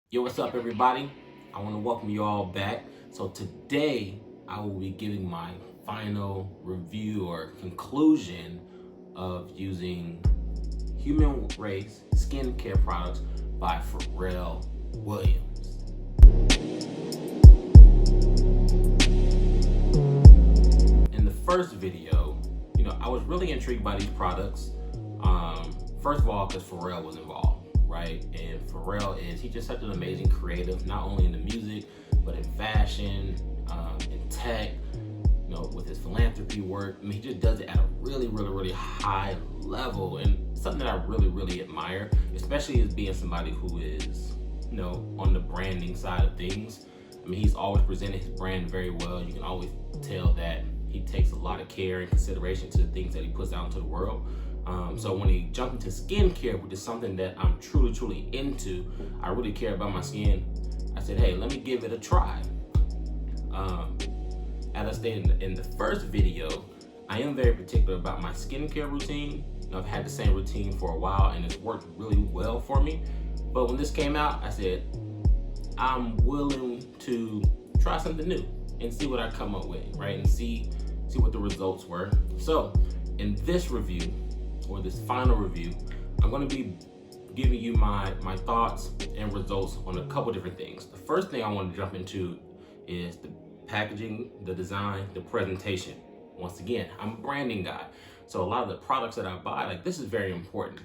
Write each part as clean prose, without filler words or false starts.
Yo, what's up, everybody? I want to welcome you all back. So today I will be giving my final review or conclusion of using Humanrace skincare products by Pharrell Williams. In the first video, I was really intrigued by these products. First of all, because Pharrell was involved, right? And Pharrell he's just such an amazing creative, not only in the music, but in fashion, in tech, with his philanthropy work. I mean, he just does it at a really high level, and something that I really admire, especially as being somebody who is, on the branding side of things. I mean, he's always presented his brand very well. You can always tell that he takes a lot of care and consideration to the things that he puts out into the world. So when he jumped into skincare, which is something that I'm truly into, I really care about my skin. I said, hey, let me give it a try. As I stated in the first video, I am very particular about my skincare routine. I've had the same routine for a while and it's worked really well for me. But when this came out, I said, I'm willing to try something new and see what I come up with, right? And see what the results were. So in this review, or this final review, I'm going to be giving you my thoughts and results on a couple different things. The first thing I want to jump into is the packaging, the design, the presentation. Once again, I'm a branding guy, so a lot of the products that I buy, this is very important.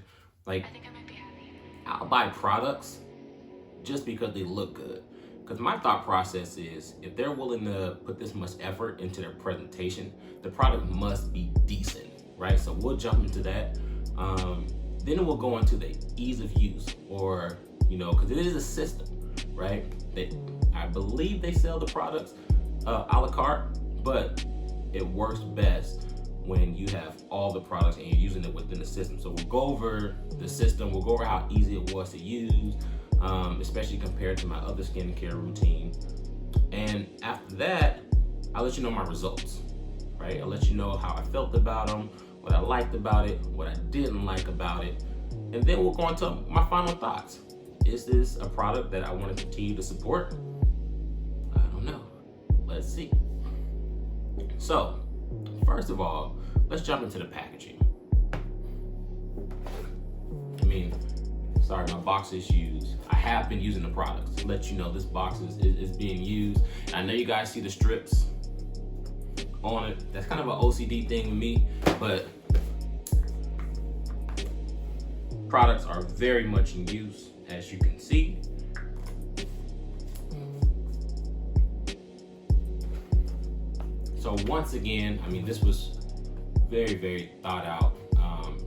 I think I might be happy. I'll buy products just because they look good. Because my thought process is, if they're willing to put this much effort into their presentation, the product must be decent, right? So we'll jump into that. Then we'll go into the ease of use, or, because it is a system, right? I believe they sell the products a la carte, but it works best when you have all the products and you're using it within the system. So we'll go over the system, we'll go over how easy it was to use, especially compared to my other skincare routine. And after that, I'll let you know my results, right? I'll let you know how I felt about them, what I liked about it, what I didn't like about it. And then we'll go into my final thoughts. Is this a product that I want to continue to support? I don't know. Let's see. So, first of all, let's jump into the packaging. Sorry, my box is used. I have been using the products to let you know this box is being used. And I know you guys see the strips on it. That's kind of an OCD thing with me, but products are very much in use, as you can see. So once again, this was very thought out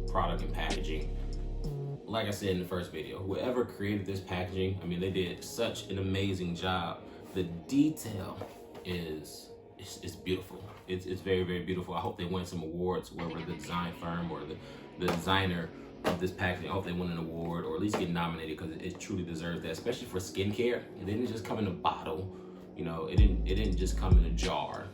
product and packaging. Like I said in the first video, whoever created this packaging, they did such an amazing job. The detail is beautiful. It's very beautiful. I hope they win some awards, whoever the design firm or the designer of this packaging. I hope they win an award, or at least get nominated, because it truly deserves that, especially for skincare. It didn't just come in a bottle, it didn't just come in a jar.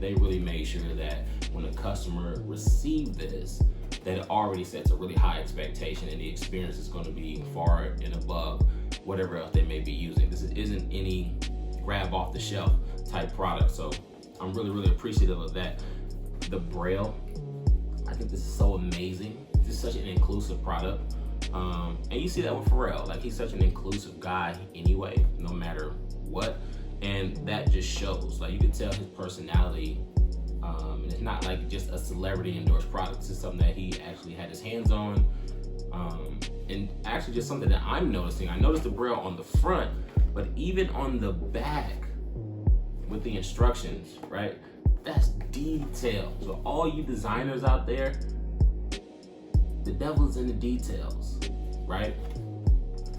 They really made sure that when a customer received this, that it already sets a really high expectation, and the experience is going to be far and above whatever else they may be using. This isn't any grab off the shelf type product, so I'm really appreciative of that. The Braille, I think this is so amazing. This is such an inclusive product, and you see that with Pharrell. He's such an inclusive guy anyway, no matter what, and that just shows. You can tell his personality. And it's not just a celebrity endorsed product. This is something that he actually had his hands on. And actually just something that I'm noticing. I noticed the Braille on the front, but even on the back with the instructions, right? That's detail. So all you designers out there, the devil's in the details, right?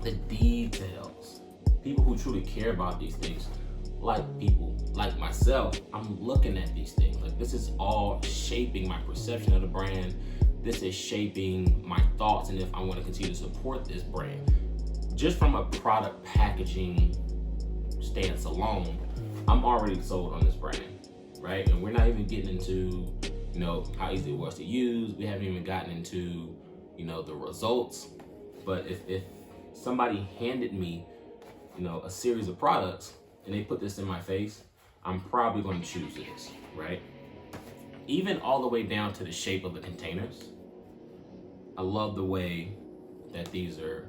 The details. People who truly care about these things, people like myself, I'm looking at these things. This is all shaping my perception of the brand. This is shaping my thoughts, and if I want to continue to support this brand. Just from a product packaging stance alone, I'm already sold on this brand, right? And we're not even getting into, how easy it was to use. We haven't even gotten into, the results. But if somebody handed me a series of products and they put this in my face, I'm probably going to choose this, right? Even all the way down to the shape of the containers. I love the way that these are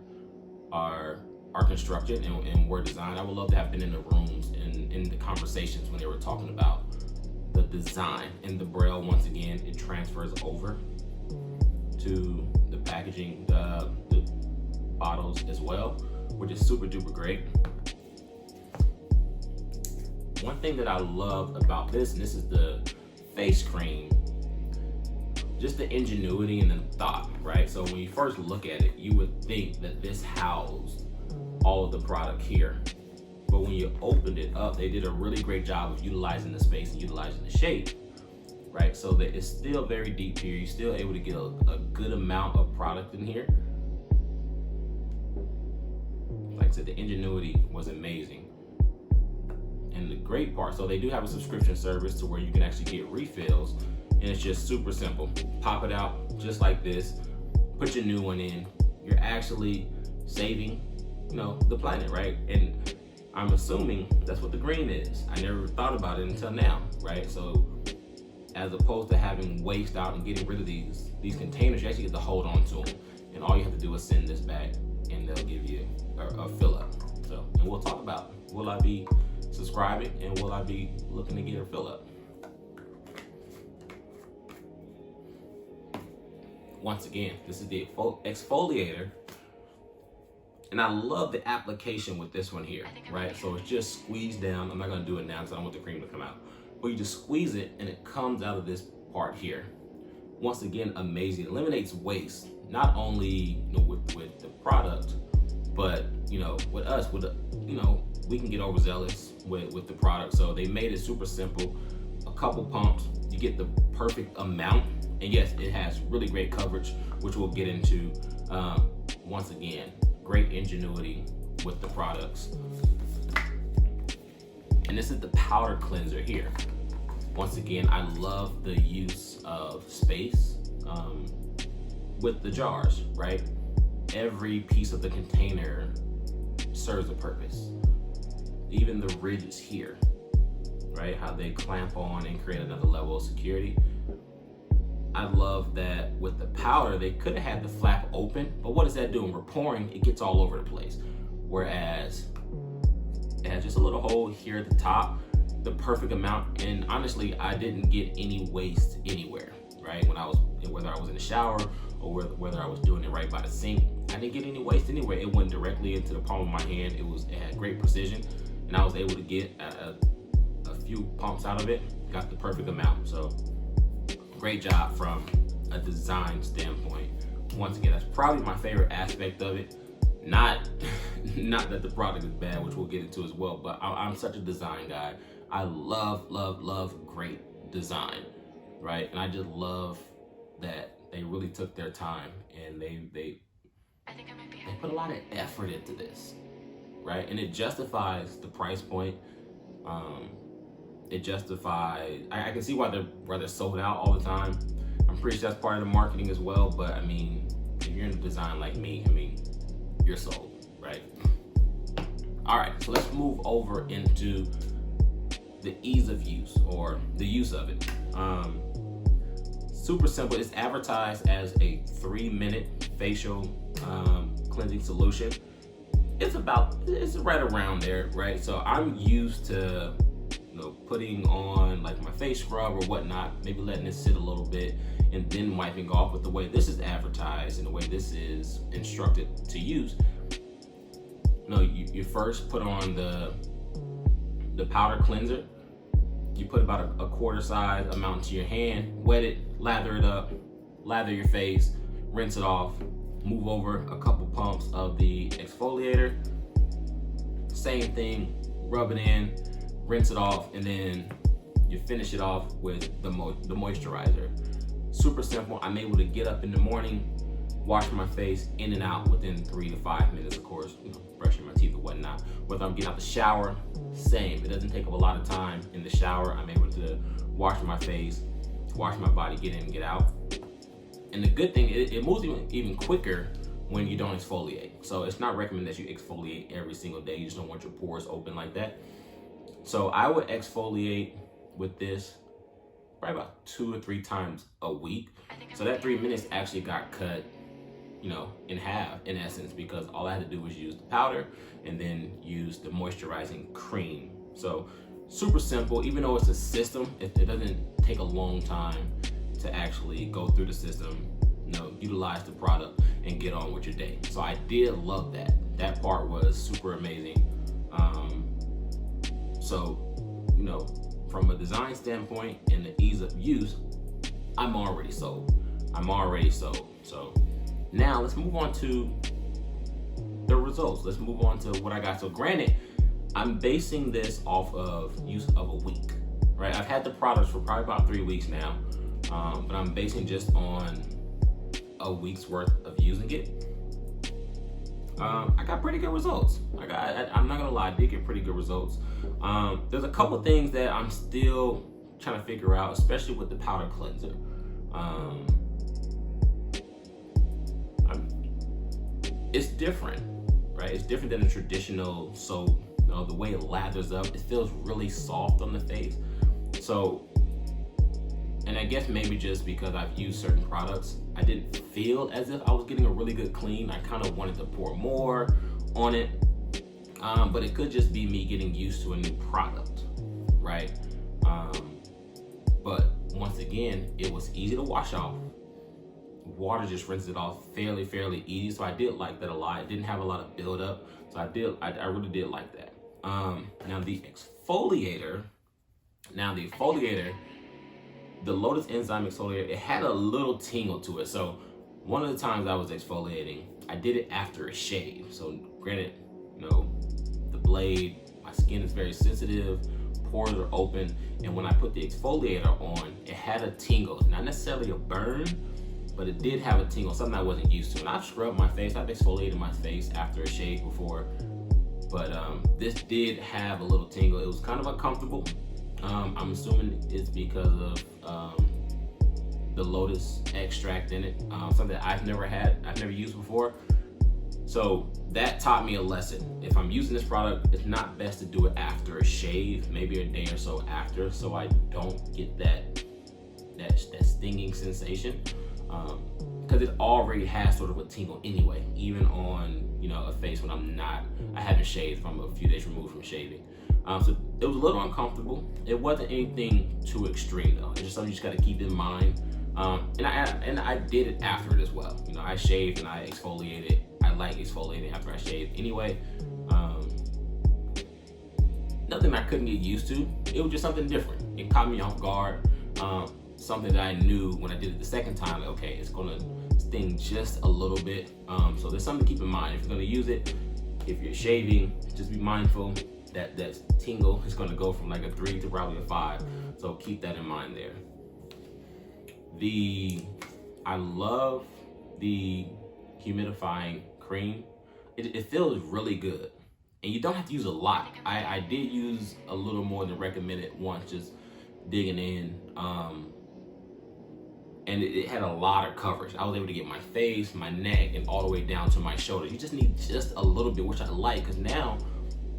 constructed and were designed. I would love to have been in the rooms and in the conversations when they were talking about the design. And the Braille, once again, it transfers over to the packaging, the bottles as well, which is super duper great. One thing that I love about this, and this is the face cream, just the ingenuity and the thought, right? So when you first look at it, you would think that this housed all of the product here. But when you opened it up, they did a really great job of utilizing the space and utilizing the shape, right? So that it's still very deep here. You're still able to get a good amount of product in here. Like I said, the ingenuity was amazing. And the great part, so they do have a subscription service to where you can actually get refills, and it's just super simple. Pop it out just like this, put your new one in. You're actually saving, the planet, right? And I'm assuming that's what the green is. I never thought about it until now, right? So as opposed to having waste out and getting rid of these containers, you actually get to hold on to them. And all you have to do is send this back and they'll give you a fill up. So, and we'll talk about, will I be subscribing and will I be looking to get a fill up? Once again, this is the exfoliator, and I love the application with this one here, right? So it's just squeezed down. I'm not gonna do it now because I don't want the cream to come out, but you just squeeze it and it comes out of this part here. Once again, amazing. It eliminates waste, not only with the product, but with us, we can get overzealous with the product. So they made it super simple. A couple pumps, you get the perfect amount. And yes, it has really great coverage, which we'll get into. Once again, great ingenuity with the products. And this is the powder cleanser here. Once again, I love the use of space with the jars, right? Every piece of the container serves a purpose. Even the ridges here, right? How they clamp on and create another level of security. I love that with the powder, they could have had the flap open, but what does that do? When we're pouring, it gets all over the place. Whereas it has just a little hole here at the top, the perfect amount. And honestly, I didn't get any waste anywhere, right? Whether I was in the shower or whether I was doing it right by the sink, I didn't get any waste anywhere. It went directly into the palm of my hand. It had great precision, and I was able to get a few pumps out of it, got the perfect amount. So great job from a design standpoint. Once again, that's probably my favorite aspect of it. Not that the product is bad, which we'll get into as well, but I'm such a design guy. I love great design, right? And I just love that they really took their time and they put a lot of effort into this, right? And it justifies the price point. It justifies, I can see why they're sold out all the time. I'm pretty sure that's part of the marketing as well, but I mean, if you're in design like me, you're sold, right? All right, so let's move over into the ease of use or the use of it. Super simple. It's advertised as a 3-minute facial cleansing solution. It's right around there, right? So I'm used to putting on like my face scrub or whatnot, maybe letting it sit a little bit and then wiping off. But the way this is advertised and the way this is instructed to use, you first put on the powder cleanser. You put about a quarter size amount to your hand, wet it, lather it up, lather your face, rinse it off, move over a couple pumps of the exfoliator. Same thing, rub it in, rinse it off, and then you finish it off with the moisturizer. Super simple. I'm able to get up in the morning, wash my face, in and out within 3 to 5 minutes, of course, brushing my teeth or whatnot. Whether I'm getting out the shower, same. It doesn't take up a lot of time in the shower. I'm able to wash my face, wash my body, get in and get out. And the good thing, it moves even quicker when you don't exfoliate. So it's not recommended that you exfoliate every single day. You just don't want your pores open like that. So I would exfoliate with this probably about 2 or 3 times a week. So that 3 minutes actually got cut, you know, in half in essence, because all I had to do was use the powder and then use the moisturizing cream. So super simple. Even though it's a system, it doesn't take a long time to actually go through the system, you know, utilize the product and get on with your day. So I did love that. That part was super amazing. So, you know, from a design standpoint and the ease of use, I'm already sold. So now let's move on to the results. Let's move on to what I got. So granted, I'm basing this off of use of a week, right? I've had the products for probably about 3 weeks now, but I'm basing just on a week's worth of using it. I got pretty good results. I'm not gonna lie, I did get pretty good results. There's a couple things that I'm still trying to figure out, especially with the powder cleanser. It's different, right? It's different than a traditional soap. You know, the way it lathers up, it feels really soft on the face. So, and I guess maybe just because I've used certain products, I didn't feel as if I was getting a really good clean. I kind of wanted to pour more on it, but it could just be me getting used to a new product, right? But once again, it was easy to wash off. Water just rinses it off fairly easy. So I did like that a lot. It didn't have a lot of buildup. So I really did like that. Now the exfoliator, the Lotus Enzyme Exfoliator, it had a little tingle to it. So one of the times I was exfoliating, I did it after a shave. So granted, you know, the blade, my skin is very sensitive, pores are open, and when I put the exfoliator on, it had a tingle. Not necessarily a burn, but it did have a tingle, something I wasn't used to. And I've scrubbed my face, I've exfoliated my face after a shave before, but this did have a little tingle. It was kind of uncomfortable. I'm assuming it's because of the lotus extract in it, something that I've never used before. So that taught me a lesson. If I'm using this product, it's not best to do it after a shave, maybe a day or so after, so I don't get that stinging sensation. Because it already has sort of a tingle anyway, even on, you know, a face when I haven't shaved, if I'm a few days removed from shaving. So it was a little uncomfortable. It wasn't anything too extreme though. It's just something you just got to keep in mind. And I did it after it as well. You know, I shaved and I exfoliated. I like exfoliating after I shaved anyway. Nothing I couldn't get used to. It was just something different. It caught me off guard. Something that I knew when I did it the second time, like, okay, it's gonna sting just a little bit. So there's something to keep in mind. If you're gonna use it, if you're shaving, just be mindful that that tingle is gonna go from like a 3 to probably a 5. So keep that in mind there. I love the humidifying cream. It feels really good. And you don't have to use a lot. I did use a little more than recommended once, just digging in. And it had a lot of coverage. I was able to get my face, my neck, and all the way down to my shoulder. You just need just a little bit, which I like, because now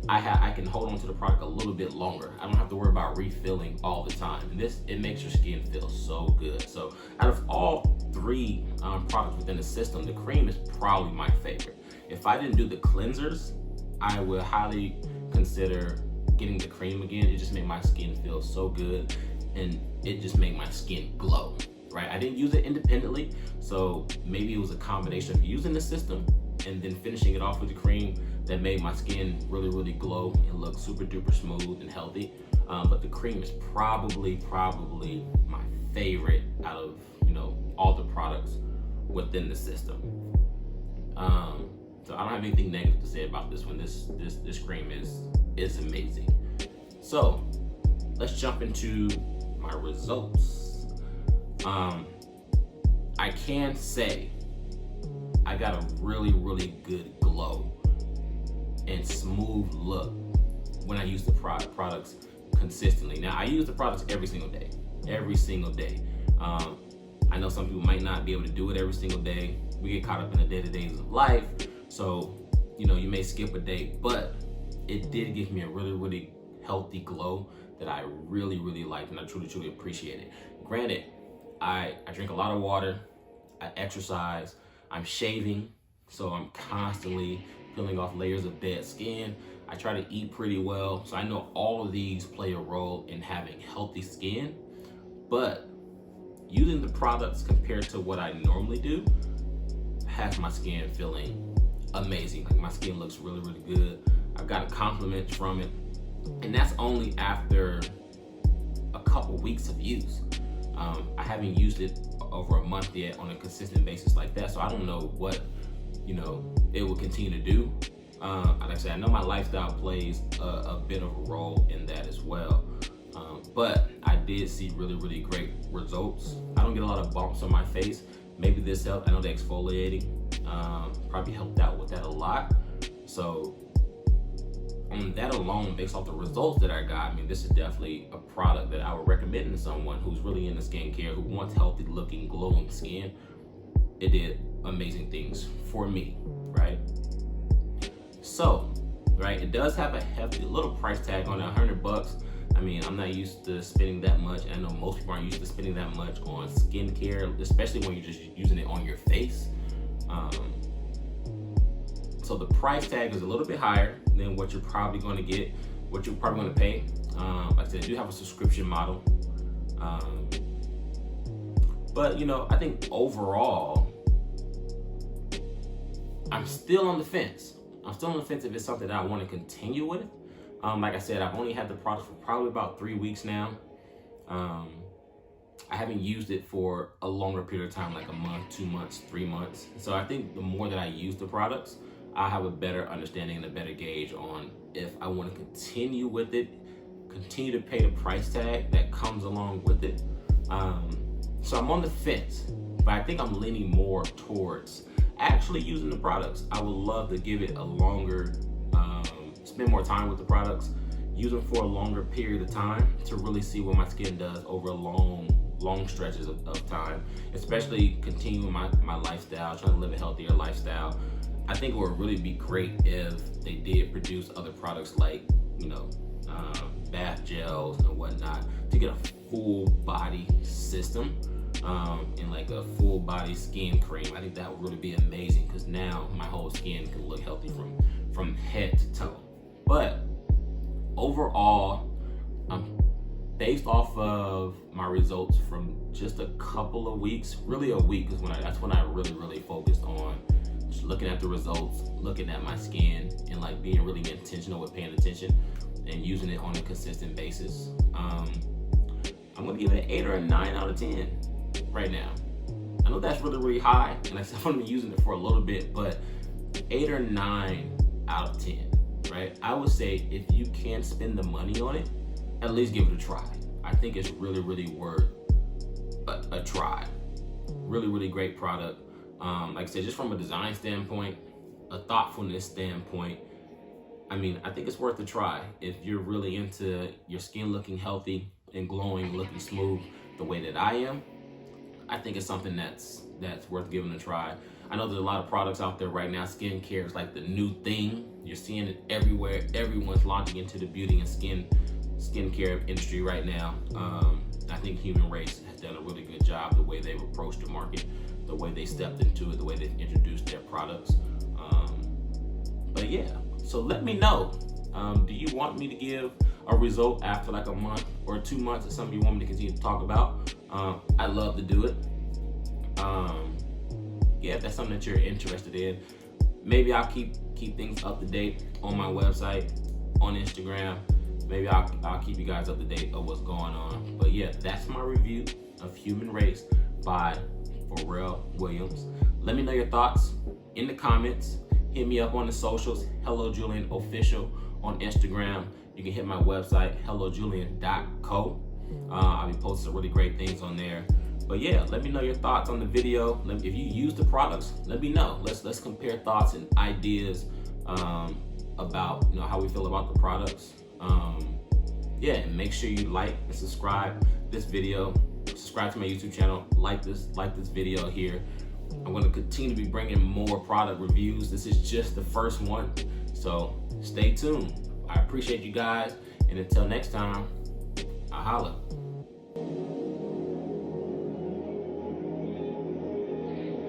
I can hold on to the product a little bit longer. I don't have to worry about refilling all the time. And it makes your skin feel so good. So out of all 3 products within the system, the cream is probably my favorite. If I didn't do the cleansers, I would highly consider getting the cream again. It just made my skin feel so good, and it just made my skin glow, right? I didn't use it independently, so maybe it was a combination of using the system and then finishing it off with the cream that made my skin really glow and look super duper smooth and healthy. But the cream is probably my favorite out of, you know, all the products within the system. So I don't have anything negative to say about this one. This cream is amazing. So let's jump into my results. I can say I got a really good glow and smooth look when I use the products consistently. Now I use the products every single day. I know some people might not be able to do it every single day. we get caught up in the day-to-days of life. So, you may skip a day, but it did give me a really, really healthy glow that I really, really liked, and I truly, truly appreciate it. Granted, I drink a lot of water, I exercise, I'm shaving, so I'm constantly peeling off layers of dead skin. I try to eat pretty well, so I know all of these play a role in having healthy skin, but using the products compared to what I normally do has my skin feeling amazing. Like, my skin looks really, really good. I've gotten compliments from it, and that's only after a couple weeks of use. I haven't used it over a month yet on a consistent basis like that, so I don't know what it will continue to do. Like I said, I know my lifestyle plays a bit of a role in that as well, but I did see really, really great results. I don't get a lot of bumps on my face. Maybe this helped. I know the exfoliating probably helped out with that a lot. So on that alone, based off the results that I got, this is definitely a product that I would recommend to someone who's really into skincare, who wants healthy looking, glowing skin. It did amazing things for me, right? So, right, it does have a hefty little price tag on it, $100. I'm not used to spending that much. I know most people aren't used to spending that much on skincare, especially when you're just using it on your face. So the price tag is a little bit higher than what you're probably going to get, what you're probably going to pay. Like I said, I do have a subscription model. But I think overall, I'm still on the fence. I'm still on the fence if it's something that I want to continue with. Like I said, I've only had the product for probably about 3 weeks now. I haven't used it for a longer period of time, like a month, 2 months, 3 months. So I think the more that I use the products, I'll have a better understanding and a better gauge on if I want to continue with it, continue to pay the price tag that comes along with it. So I'm on the fence, but I think I'm leaning more towards actually using the products. I would love to give it a longer, spend more time with the products, use them for a longer period of time to really see what my skin does over long stretches of time, especially continuing my lifestyle, trying to live a healthier lifestyle. I think it would really be great if they did produce other products like, bath gels and whatnot to get a full body system, and like a full body skin cream. I think that would really be amazing, because now my whole skin can look healthy from head to toe. But overall, based off of my results from just a couple of weeks, really a week is that's when I really, really focused on just looking at the results, looking at my skin, and like being really intentional with paying attention and using it on a consistent basis. I'm gonna give it an 8 or a 9 out of 10 right now. I know that's really, really high, and I've only been using it for a little bit, but 8 or 9 out of 10, right? I would say if you can spend the money on it, at least give it a try. I think it's really, really worth a try. Really, really great product. Like I said, just from a design standpoint, a thoughtfulness standpoint, I think it's worth a try. If you're really into your skin looking healthy and glowing, looking smooth the way that I am, I think it's something that's worth giving a try. I know there's a lot of products out there right now. Skincare is like the new thing. You're seeing it everywhere. Everyone's launching into the beauty and skincare industry right now. I think Humanrace has done a really good job the way they've approached the market, the way they stepped into it, the way they've introduced their products. But yeah, so let me know. Do you want me to give a result after like a month or 2 months, or something you want me to continue to talk about? I'd love to do it. Yeah, if that's something that you're interested in, maybe I'll keep things up to date on my website, on Instagram. Maybe I'll keep you guys up to date of what's going on. But yeah, that's my review of Humanrace by Pharrell Williams. Let me know your thoughts in the comments. Hit me up on the socials, Hello Julian Official on Instagram. You can hit my website, hellojulian.co. I'll be posting some really great things on there. But yeah, let me know your thoughts on the video. If you use the products, let me know. Let's compare thoughts and ideas about how we feel about the products. Yeah, and make sure you like and subscribe this video. Subscribe to my YouTube channel. Like this video here. I'm going to continue to be bringing more product reviews. This is just the first one, so stay tuned. I appreciate you guys, and until next time, I holla.